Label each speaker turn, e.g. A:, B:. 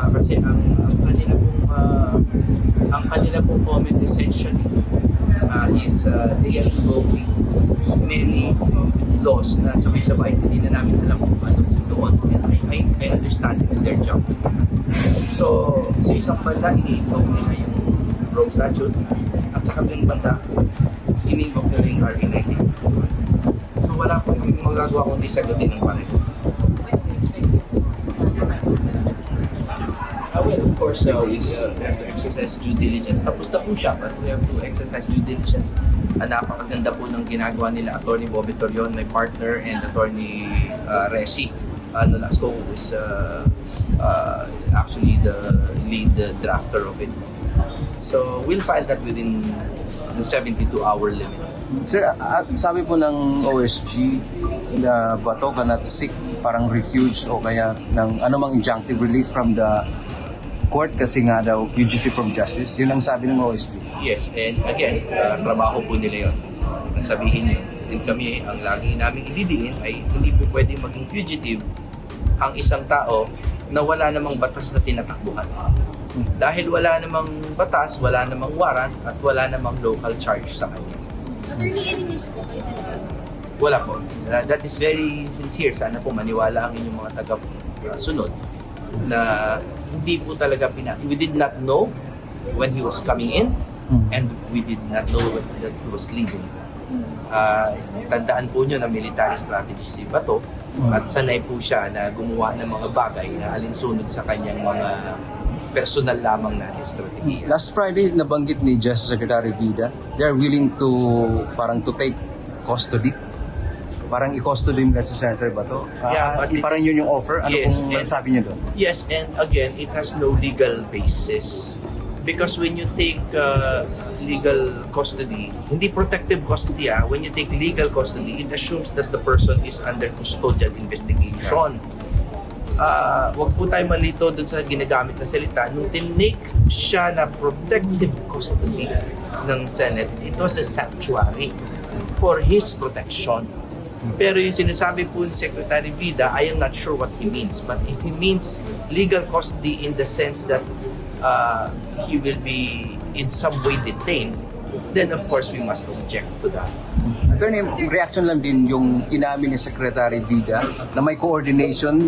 A: kasi ang kanila pong comment essentially is they are invoking many laws na sabay-sabay hindi na namin alam kung ano po doon, and I understand it's their job to do. So sa isang banda ini-invoke nila yung Rome Statute, at sa kabilang banda ini-invoke nila yung RA 1951. So wala po yung magagawa kundi sagutin ng pareho. Well, of course, we have to exercise due diligence. Tapos na po siya, but we have to exercise due diligence. Napakaganda po ng ginagawa nila, Attorney Bobby Torion, my partner, and Attorney Resi Nolasco, who is actually the lead drafter of it. So, we'll file that within the 72-hour limit.
B: Sir, sabi po ng OSG na Bato cannot seek parang refuge o kaya ng anumang injunctive relief from the court kasi nga daw fugitive from justice. Yun ang sabi ng OSG.
A: Yes, and again, trabaho po nila yun. Ang sabihin yun. And kami, ang lagi namin ididiin ay hindi po pwede maging fugitive ang isang tao na wala namang batas na tinatakbuhan. Dahil wala namang batas, wala namang warrant, at wala namang local charge sa kanya.
C: Attorney, any news po kayo sa
A: Wala po. That is very sincere. Sana po maniwala ang inyong mga taga-sunod na hindi po talaga we did not know when he was coming in, and we did not know that he was leaving. Tandaan po nyo na military strategist si Bato, at sanay po siya na gumawa ng mga bagay na alinsunod sa kanyang mga personal lamang na strategiya.
B: Last Friday, nabanggit ni Justice Secretary Vida, they're willing to parang to take custody. Parang i-custody nila si Senator Bato.
A: But
B: parang yun yung offer. Ano
A: yes,
B: kung sabi niyo doon?
A: Yes, and again, it has no legal basis. Because when you take legal custody, hindi protective custody, when you take legal custody, it assumes that the person is under custodial investigation. Wag po tayo malito doon sa ginagamit na salita. Nung tinake siya na protective custody ng Senate, it was a sanctuary for his protection. Pero yung sinasabi po ni Secretary Vida, I am not sure what he means. But if he means legal custody in the sense that he will be in some way detained, then of course we must object to that.
B: Attorney, reaction lang din yung inamin ni Secretary Vida na may coordination